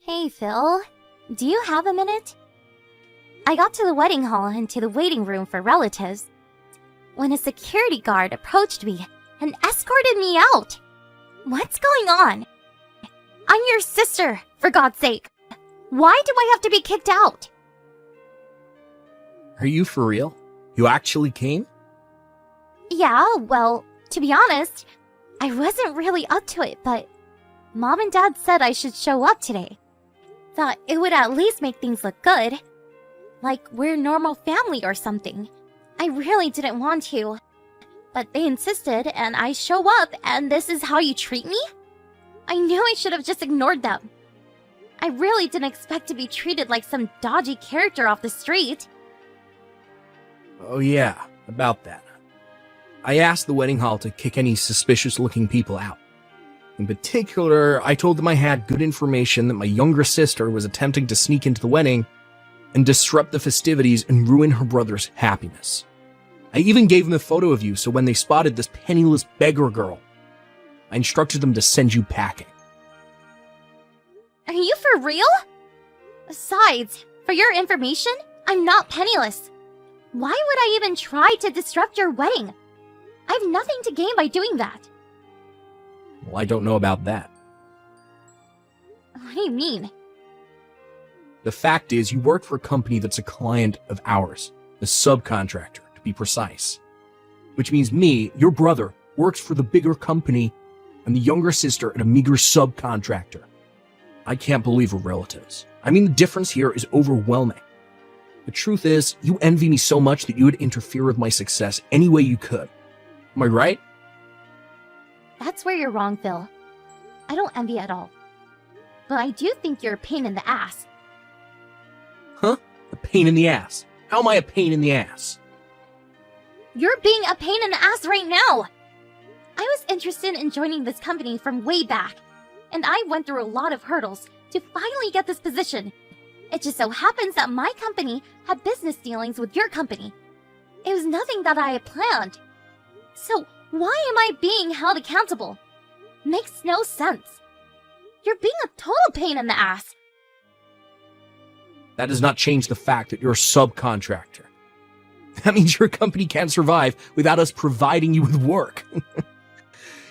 Hey, Phil. Do you have a minute? I got to the wedding hall and to the waiting room for relatives when a security guard approached me and escorted me out. What's going on? I'm your sister, for God's sake. Why do I have to be kicked out? Are you for real? You actually came? Yeah, well, to be honest, I wasn't really up to it, but Mom and Dad said I should show up today. Thought it would at least make things look good. Like we're a normal family or something. I really didn't want to. But they insisted and I show up and this is how you treat me? I knew I should have just ignored them. I really didn't expect to be treated like some dodgy character off the street. Oh yeah, about that. I asked the wedding hall to kick any suspicious-looking people out. In particular, I told them I had good information that my younger sister was attempting to sneak into the wedding and disrupt the festivities and ruin her brother's happiness. I even gave them a photo of you so when they spotted this penniless beggar girl, I instructed them to send you packing. Are you for real? Besides, for your information, I'm not penniless. Why would I even try to disrupt your wedding? I have nothing to gain by doing that. Well, I don't know about that. What do you mean? The fact is, you work for a company that's a client of ours, a subcontractor, to be precise. Which means me, your brother, works for the bigger company, and the younger sister an meager subcontractor. I can't believe we're relatives. I mean, the difference here is overwhelming. The truth is, you envy me so much that you would interfere with my success any way you could. Am I right? That's where you're wrong, Phil. I don't envy at all. But I do think you're a pain in the ass. Huh? A pain in the ass? How am I a pain in the ass? You're being a pain in the ass right now! I was interested in joining this company from way back, and I went through a lot of hurdles to finally get this position. It just so happens that my company had business dealings with your company. It was nothing that I had planned. So why am I being held accountable? Makes no sense. You're being a total pain in the ass. That does not change the fact that you're a subcontractor. That means your company can't survive without us providing you with work.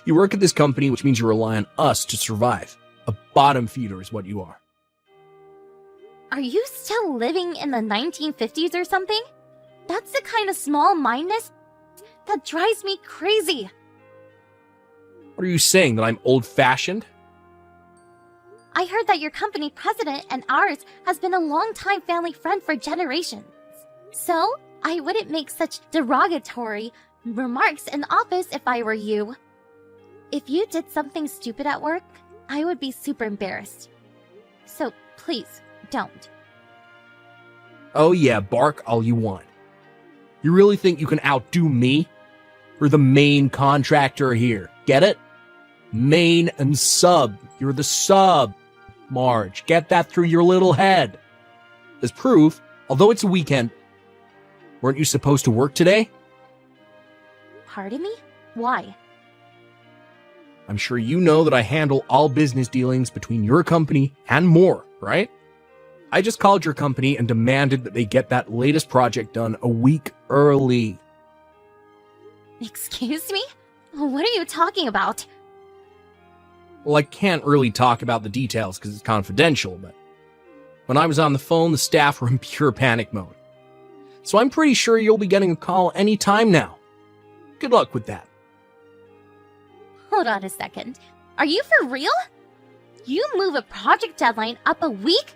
You work at this company, which means you rely on us to survive. A bottom feeder is what you are. Are you still living in the 1950s or something? That's the kind of small-mindedness that drives me crazy. What are you saying, that I'm old-fashioned? I heard that your company president and ours has been a long-time family friend for generations. So, I wouldn't make such derogatory remarks in the office if I were you. If you did something stupid at work, I would be super embarrassed. So, please, don't. Oh yeah, bark all you want. You really think you can outdo me? We're the main contractor here. Get it? Main and sub. You're the sub, Marge. Get that through your little head. As proof, although it's a weekend, weren't you supposed to work today? Pardon me? Why? I'm sure you know that I handle all business dealings between your company and more, right? I just called your company and demanded that they get that latest project done a week early. Excuse me? What are you talking about? Well, I can't really talk about the details because it's confidential, but when I was on the phone, the staff were in pure panic mode. So I'm pretty sure you'll be getting a call any time now. Good luck with that. Hold on a second. Are you for real? You move a project deadline up a week?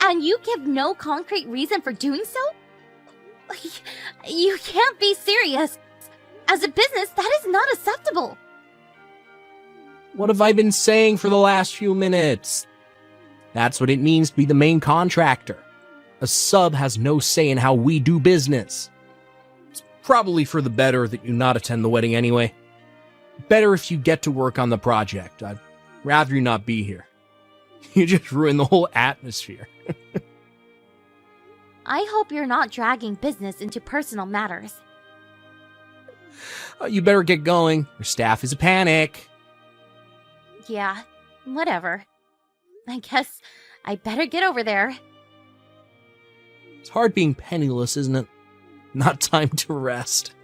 And you give no concrete reason for doing so? You can't be serious. As a business, that is not acceptable. What have I been saying for the last few minutes? That's what it means to be the main contractor. A sub has no say in how we do business. It's probably for the better that you not attend the wedding anyway. Better if you get to work on the project. I'd rather you not be here. You just ruined the whole atmosphere. I hope you're not dragging business into personal matters. You better get going. Your staff is a panic. Yeah, whatever. I guess I better get over there. It's hard being penniless, isn't it? Not time to rest.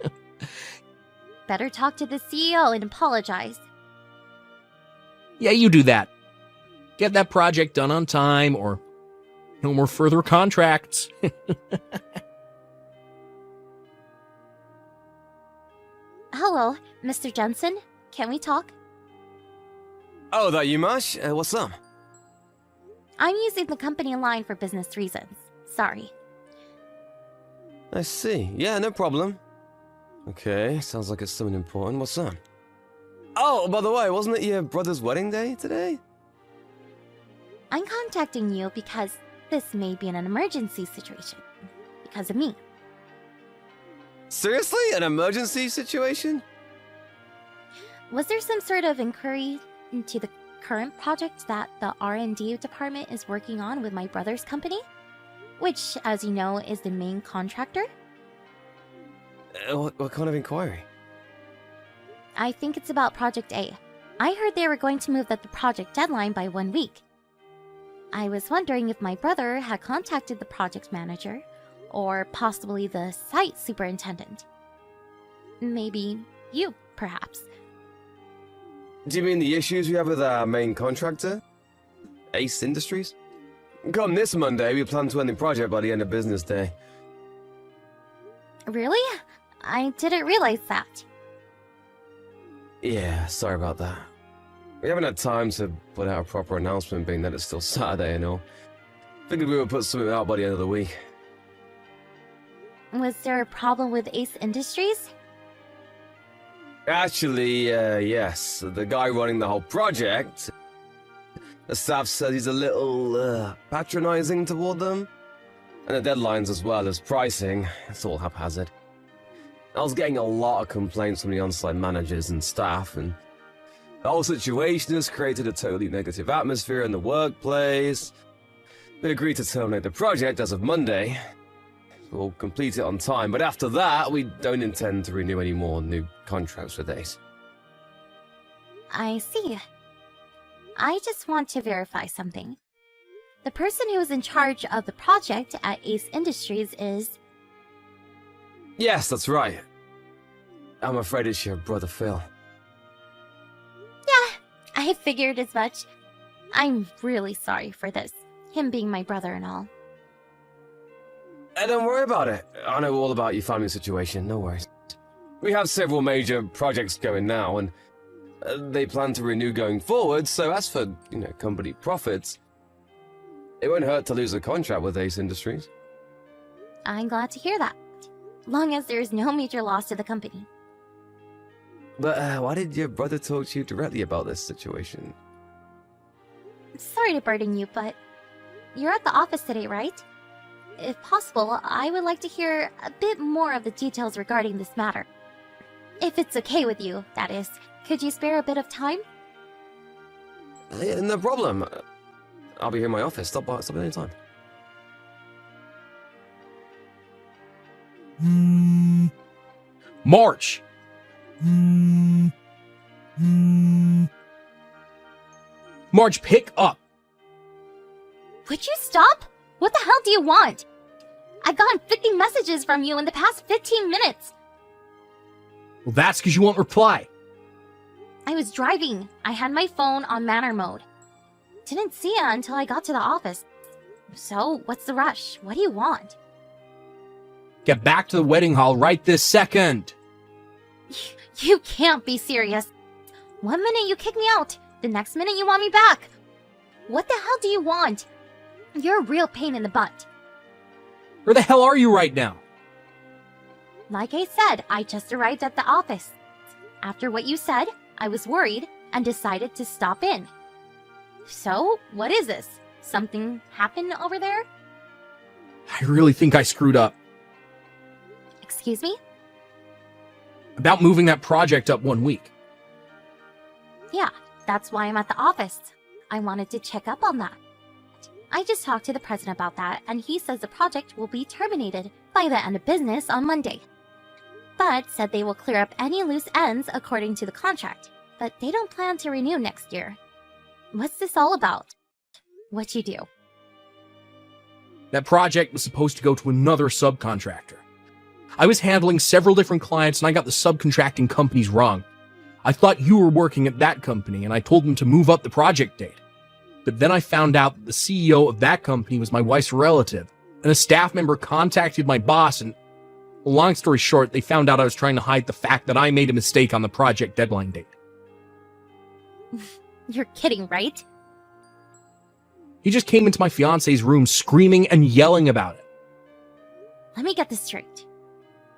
Better talk to the CEO and apologize. Yeah, you do that. Get that project done on time, or no more further contracts. Hello, Mr. Jensen. Can we talk? Oh, that you, Mash? What's up? I'm using the company line for business reasons. Sorry. I see. Yeah, no problem. Okay, sounds like it's something important. What's up? Oh, by the way, wasn't it your brother's wedding day today? I'm contacting you because this may be an emergency situation. Because of me. Seriously? An emergency situation? Was there some sort of inquiry into the current project that the R&D department is working on with my brother's company? Which, as you know, is the main contractor? What kind of inquiry? I think it's about Project A. I heard they were going to move the project deadline by 1 week. I was wondering if my brother had contacted the project manager, or possibly the site superintendent. Maybe you, perhaps. Do you mean the issues we have with our main contractor? Ace Industries? Come this Monday, we plan to end the project by the end of business day. Really? I didn't realize that. Yeah, sorry about that. We haven't had time to put out a proper announcement, being that it's still Saturday and all. Figured we would put something out by the end of the week. Was there a problem with Ace Industries? Actually, yes. The guy running the whole project, the staff says he's a little, patronizing toward them. And the deadlines as well as pricing, it's all haphazard. I was getting a lot of complaints from the on-site managers and staff, and the whole situation has created a totally negative atmosphere in the workplace. They agreed to terminate the project as of Monday. We'll complete it on time, but after that, we don't intend to renew any more new contracts with Ace. I see. I just want to verify something. The person who is in charge of the project at Ace Industries is... Yes, that's right. I'm afraid it's your brother Phil. Yeah, I figured as much. I'm really sorry for this, him being my brother and all. Don't worry about it. I know all about your family situation, no worries. We have several major projects going now, and they plan to renew going forward, so as for, company profits, it won't hurt to lose a contract with Ace Industries. I'm glad to hear that, long as there is no major loss to the company. But why did your brother talk to you directly about this situation? Sorry to burden you, but you're at the office today, right? If possible, I would like to hear a bit more of the details regarding this matter. If it's okay with you, that is. Could you spare a bit of time? No problem. I'll be here in my office. Stop at any time. March! March, pick up! Would you stop? What the hell do you want? I've gotten 50 messages from you in the past 15 minutes. Well, that's because you won't reply. I was driving. I had my phone on manner mode. Didn't see it until I got to the office. So, what's the rush? What do you want? Get back to the wedding hall right this second. You can't be serious. 1 minute you kick me out, the next minute you want me back. What the hell do you want? You're a real pain in the butt. Where the hell are you right now? Like I said, I just arrived at the office. After what you said, I was worried and decided to stop in. So, what is this? Something happened over there? I really think I screwed up. Excuse me? About moving that project up 1 week. Yeah, that's why I'm at the office. I wanted to check up on that. I just talked to the president about that, and he says the project will be terminated by the end of business on Monday. But said they will clear up any loose ends according to the contract, but they don't plan to renew next year. What's this all about? What you do? That project was supposed to go to another subcontractor. I was handling several different clients and I got the subcontracting companies wrong. I thought you were working at that company and I told them to move up the project date. But then I found out that the CEO of that company was my wife's relative, and a staff member contacted my boss, and long story short, they found out I was trying to hide the fact that I made a mistake on the project deadline date. You're kidding, right? He just came into my fiance's room screaming and yelling about it. Let me get this straight.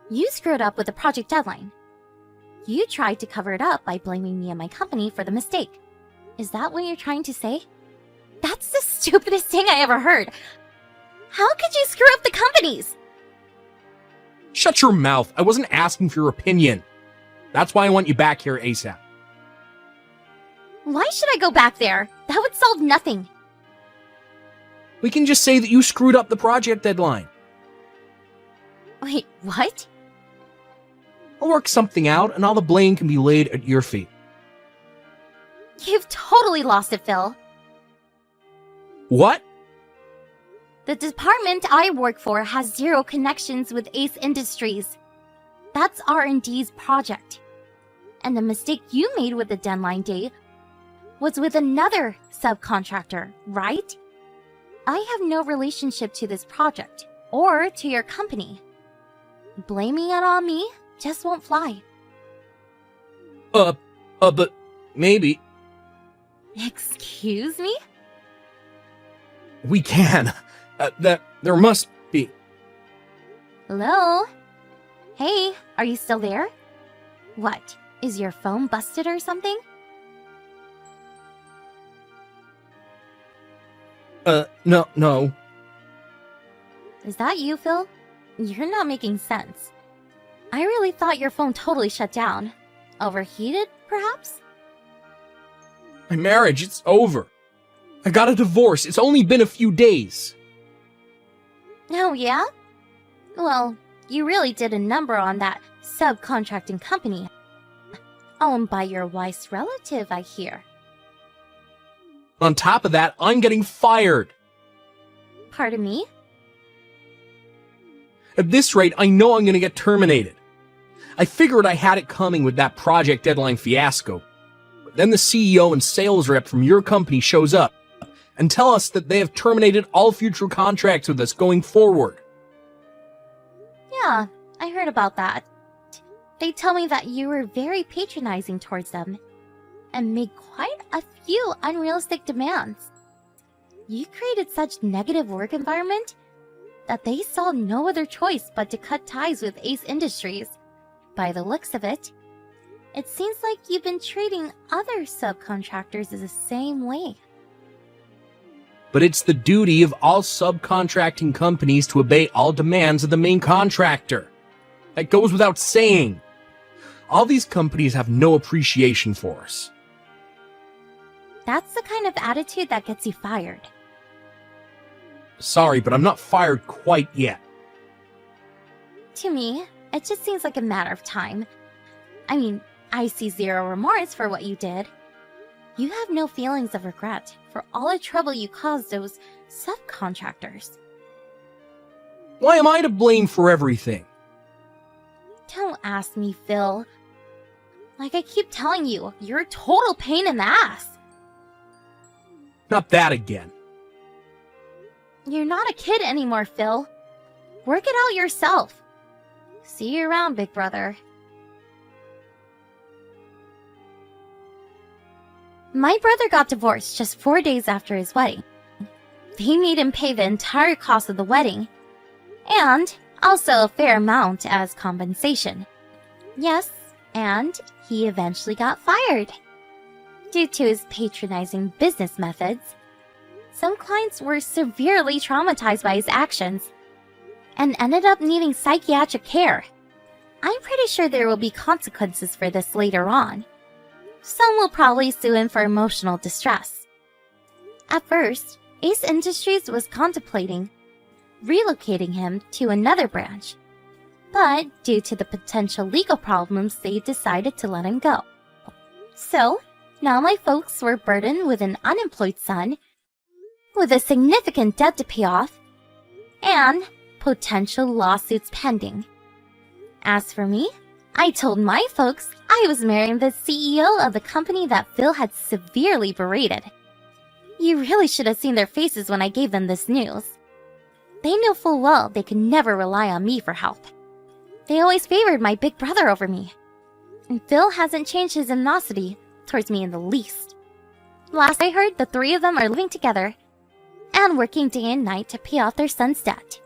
You screwed up with the project deadline. You tried to cover it up by blaming me and my company for the mistake. Is that what you're trying to say? That's the stupidest thing I ever heard. How could you screw up the companies? Shut your mouth. I wasn't asking for your opinion. That's why I want you back here ASAP. Why should I go back there? That would solve nothing. We can just say that you screwed up the project deadline. Wait, what? I'll work something out and all the blame can be laid at your feet. You've totally lost it, Phil. What? The department I work for has zero connections with Ace Industries. That's R&D's project. And the mistake you made with the deadline date was with another subcontractor, right? I have no relationship to this project or to your company. Blaming it on me just won't fly. But maybe. Excuse me? We can. There must be. Hello? Hey, are you still there? What? Is your phone busted or something? No. Is that you, Phil? You're not making sense. I really thought your phone totally shut down. Overheated, perhaps? My marriage, it's over. I got a divorce. It's only been a few days. Oh, yeah? Well, you really did a number on that subcontracting company. Owned by your wife's relative, I hear. On top of that, I'm getting fired. Pardon me? At this rate, I know I'm going to get terminated. I figured I had it coming with that project deadline fiasco. But then the CEO and sales rep from your company shows up and tell us that they have terminated all future contracts with us going forward. Yeah, I heard about that. They tell me that you were very patronizing towards them and made quite a few unrealistic demands. You created such negative work environment that they saw no other choice but to cut ties with Ace Industries. By the looks of it, it seems like you've been treating other subcontractors the same way. But it's the duty of all subcontracting companies to obey all demands of the main contractor. That goes without saying. All these companies have no appreciation for us. That's the kind of attitude that gets you fired. Sorry, but I'm not fired quite yet. To me, it just seems like a matter of time. I mean, I see zero remorse for what you did. You have no feelings of regret for all the trouble you caused those subcontractors. Why am I to blame for everything? Don't ask me, Phil. Like I keep telling you, you're a total pain in the ass. Not that again. You're not a kid anymore, Phil. Work it out yourself. See you around, big brother. My brother got divorced just 4 days after his wedding. They made him pay the entire cost of the wedding, and also a fair amount as compensation. Yes, and he eventually got fired. Due to his patronizing business methods, some clients were severely traumatized by his actions and ended up needing psychiatric care. I'm pretty sure there will be consequences for this later on. Some will probably sue him for emotional distress. At first, Ace Industries was contemplating relocating him to another branch, but due to the potential legal problems, they decided to let him go. So, now my folks were burdened with an unemployed son, with a significant debt to pay off, and potential lawsuits pending. As for me, I told my folks I was marrying the CEO of the company that Phil had severely berated. You really should have seen their faces when I gave them this news. They knew full well they could never rely on me for help. They always favored my big brother over me. And Phil hasn't changed his animosity towards me in the least. Last I heard, the three of them are living together and working day and night to pay off their son's debt.